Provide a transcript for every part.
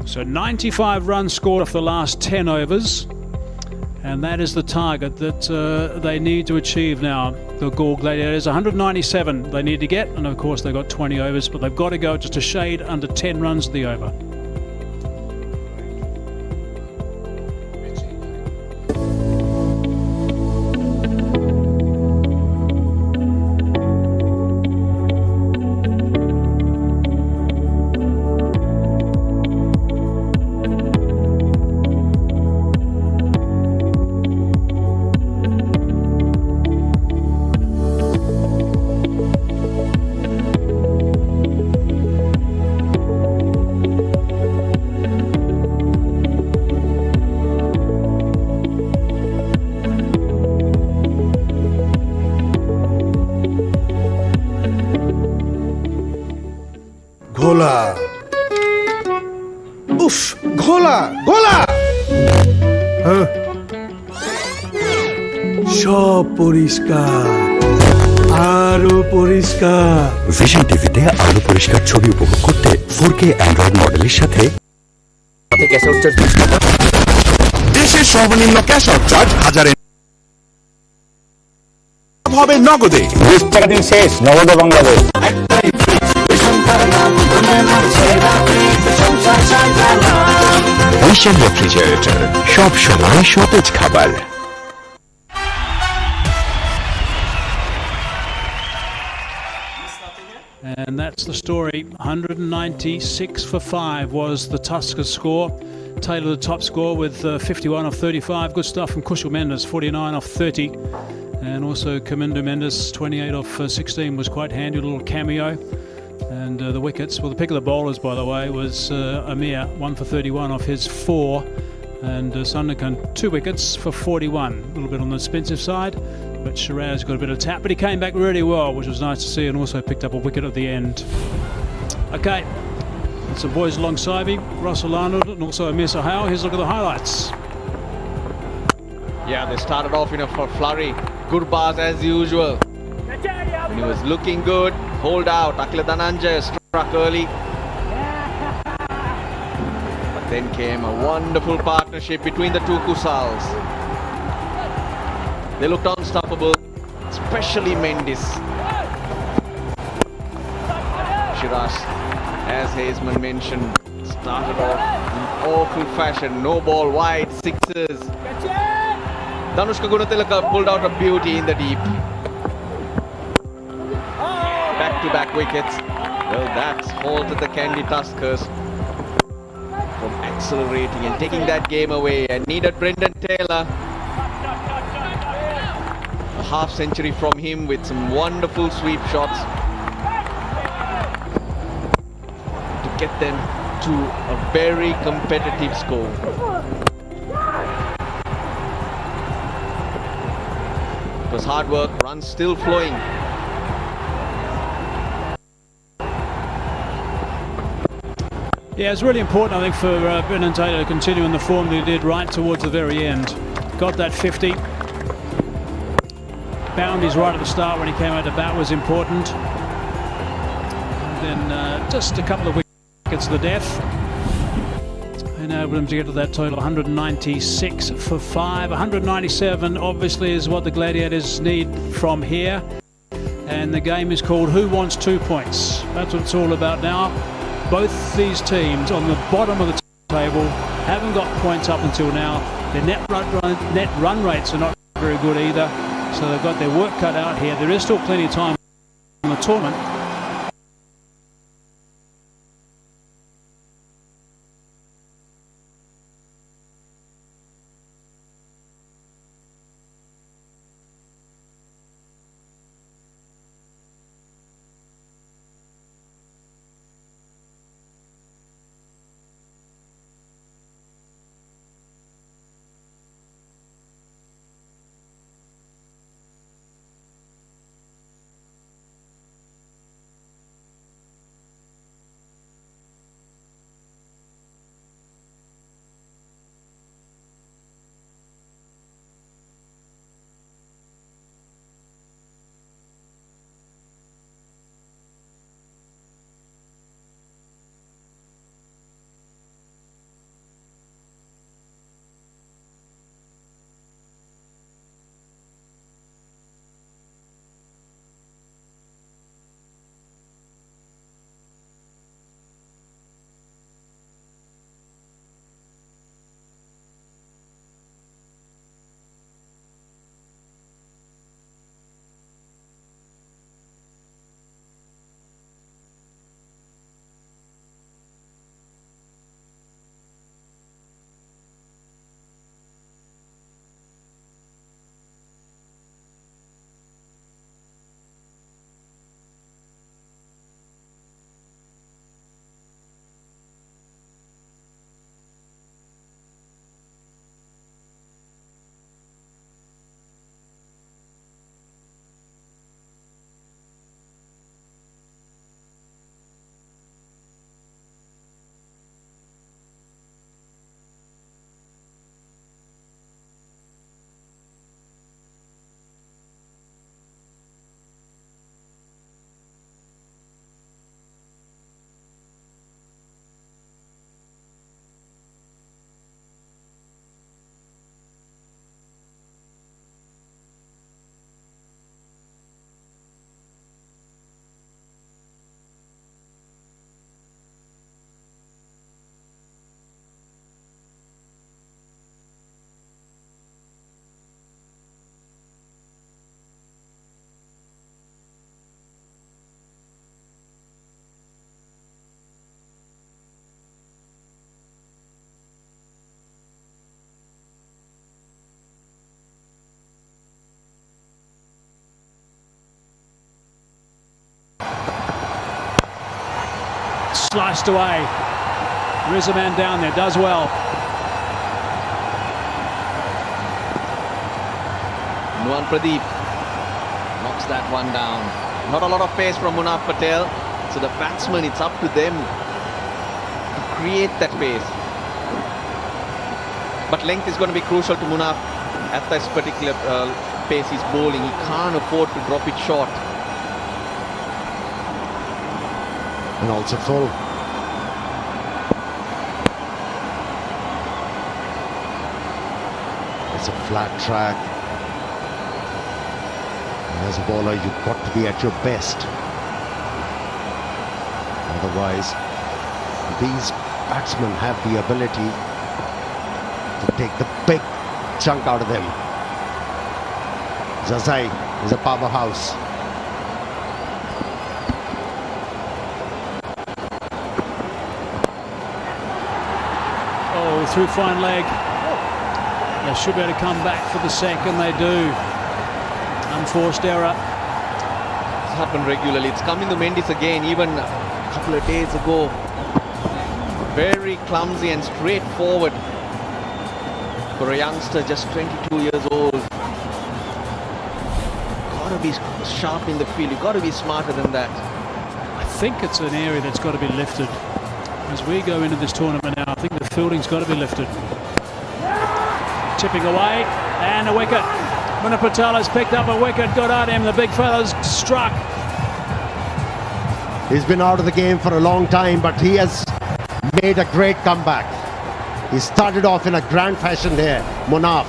So 95 runs scored off the last 10 overs. And that is the target that they need to achieve now. The Gaul Gladiators, 197 they need to get. And of course they've got 20 overs, but they've got to go just a shade under 10 runs of the over. ঘোলা উফ ঘোলা ঘোলা হ্যাঁ সব পরিষ্কার আরো পরিষ্কার vision টিভিতে আরো পরিষ্কার ছবি উপভোগ করতে 4K অ্যান্ড্রয়েড মডেলের সাথে দেশের সর্বনিম্ন ক্যাশ আউট চার্জ 1000 হবে নগদে 20 টাকা দিন শেষ নগদে বাংলাদেশ ভিশন রেফ্রিজারেটর সব সময় সতেজ খাবার And that's the story. 196 for 5 was the Tusker score. Taylor the top score with 51 off 35. Good stuff from Kushal Mendes, 49 off 30. And also Kamindu Mendes, 28 off 16 was quite handy, a little cameo. And the wickets, well, the pick of the bowlers, by the way, was Amir, 1 for 31 off his 4. And Sundakan, 2 wickets for 41. A little bit on the expensive side, but Shiraz got a bit of tap. But he came back really well, which was nice to see, and also picked up a wicket at the end. Okay, and some boys alongside me, Russell Arnold and also Amir Sahal. Here's a look at the highlights. Yeah, they started off in a flurry. Good bars as usual. And he was looking good. Hold out. Akila Dhananjay struck early. But then came a wonderful partnership between the two Kusals. They looked unstoppable, especially Mendes. Shiraz, as Hazeman mentioned, started off in awful fashion. No ball wide, sixes. Danushka Gunatilaka pulled out a beauty in the deep. Back-to-back wickets. Well, that's halted the Candy Tuskers from accelerating and taking that game away, and needed Brendan Taylor. A half century from him with some wonderful sweep shots to get them to a very competitive score. It was hard work, runs still flowing. Yeah, it's really important, I think, for Brendan Taylor to continue in the form that he did right towards the very end. Got that 50. Boundaries right at the start when he came out to bat was important. And then just a couple of wickets to the death enabled him to get to that total 196 for 5. 197 obviously is what the Gladiators need from here. And the game is called Who Wants 2 Points? That's what it's all about now. Both these teams on the bottom of the table haven't got points up until now. Their net run rates are not very good either. So they've got their work cut out here. There is still plenty of time in the tournament. sliced away. There is a man down there, does well. Nuan Pradeep knocks that one down. Not a lot of pace from Munaf Patel. So the batsmen, it's up to them to create that pace. But length is going to be crucial to Munaf at this particular pace he's bowling. He can't afford to drop it short. And also full. It's a flat track. And as a bowler, you've got to be at your best. Otherwise, these batsmen have the ability to take the big chunk out of them. Zazai is a powerhouse. Oh, through fine leg. They should be able to come back for the second. They do. Unforced error. It's happened regularly. It's coming to Mendes again, even a couple of days ago. Very clumsy and straightforward for a youngster just 22 years old. Got to be sharp in the field. You've got to be smarter than that. I think it's an area that's got to be lifted. As we go into this tournament now, I think the fielding's got to be lifted. Tipping away, and a wicket. Munaf Patel has picked up a wicket. Good on him. The big fella's struck. He's been out of the game for a long time, but he has made a great comeback. He started off in a grand fashion there, Munaf.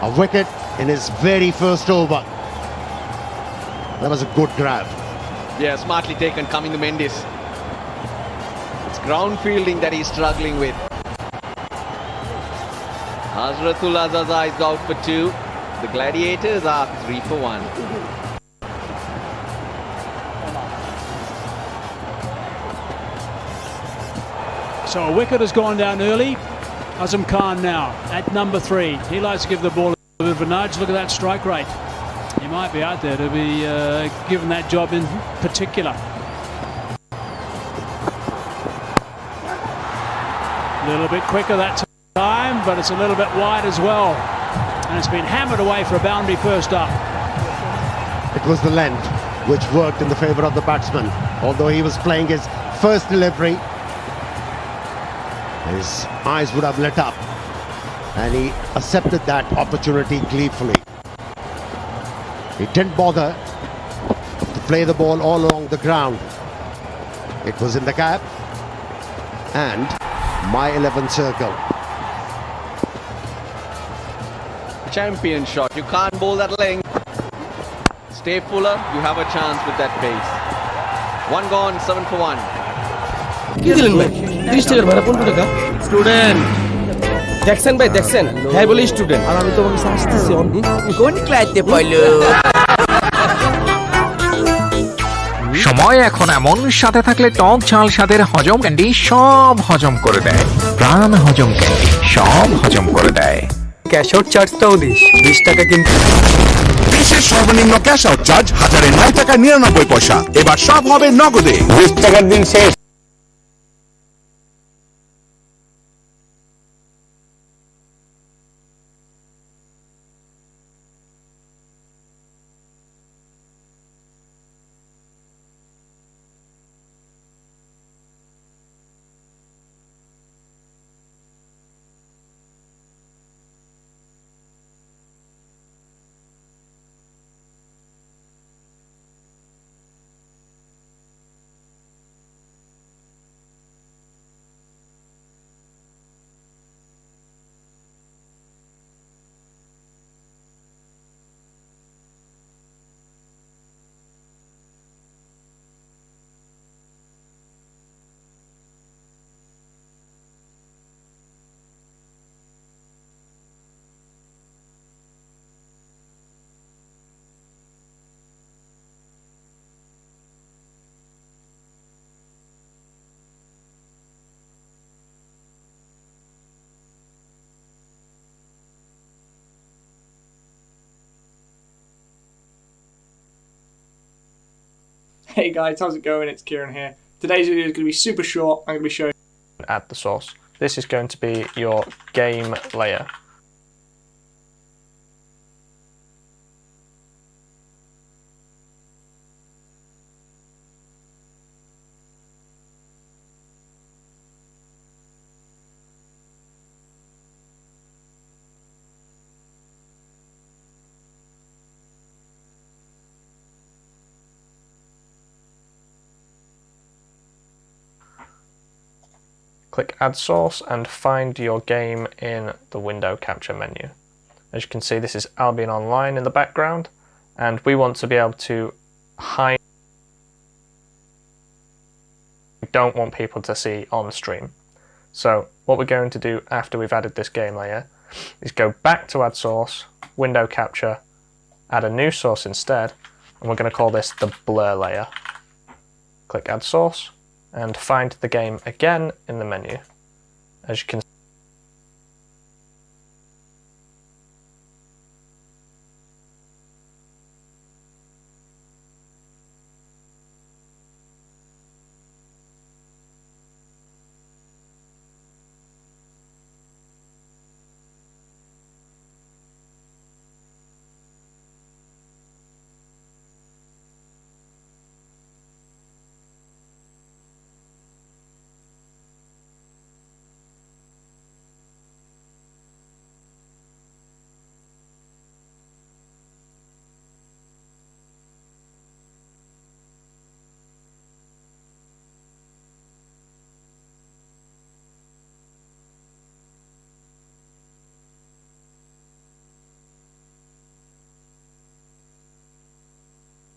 A wicket in his very first over. That was a good grab. Yeah, smartly taken, coming to Mendes. It's ground fielding that he's struggling with. Hazratul Azaza is out for 2. The Gladiators are 3 for 1. So a wicket has gone down early. Azam Khan now at number 3. He likes to give the ball a bit of a nudge. Look at that strike rate. He might be out there to be given that job in particular. A little bit quicker that time, but it's a little bit wide as well. And it's been hammered away for a boundary first up. It was the length which worked in the favour of the batsman. Although he was playing his first delivery, his eyes would have lit up, and he accepted that opportunity gleefully. He didn't bother to play the ball all along the ground. It was in the gap and my 11 circle. Champion shot. You can't bowl that length. Stay fuller, you have a chance with that pace. 1 gone, 7 for 1. কি দিলেন ভাই 30 টাকার ভাড়া 15 টাকা student দেখছেন ভাই দেখছেন হ্যাঁ বলি স্টুডেন্ট আর আমি তোমাকে আসতেছি কোন ক্লাসে পড়লো সময় এখন এমন সাথে থাকলে টক ঝাল স্বাদের হজম ক্যান্ডি সব হজম করে দেয় প্রাণ হজম ক্যান্ডি সব হজম করে দেয় ক্যাশ আউট চার্জটাও দিস 20 টাকা কিন্তু দেশের সর্বনিম্ন ক্যাশ আউট চার্জ 1009 টাকা 99 পয়সা এবার সব হবে নগদে 20 টাকার দিন শেষ Hey guys, how's it going? It's Kieran here. Today's video is going to be super short. I'm going to be showing add the source. This is going to be your game layer. Click Add Source and find your game in the window capture menu. As you can see, this is Albion Online in the background, and we want to be able to hide. We don't want people to see on stream. So what we're going to do after we've added this game layer is go back to Add Source, Window Capture, add a new source instead, and we're going to call this the Blur layer. Click Add Source and find the game again in the menu. As you can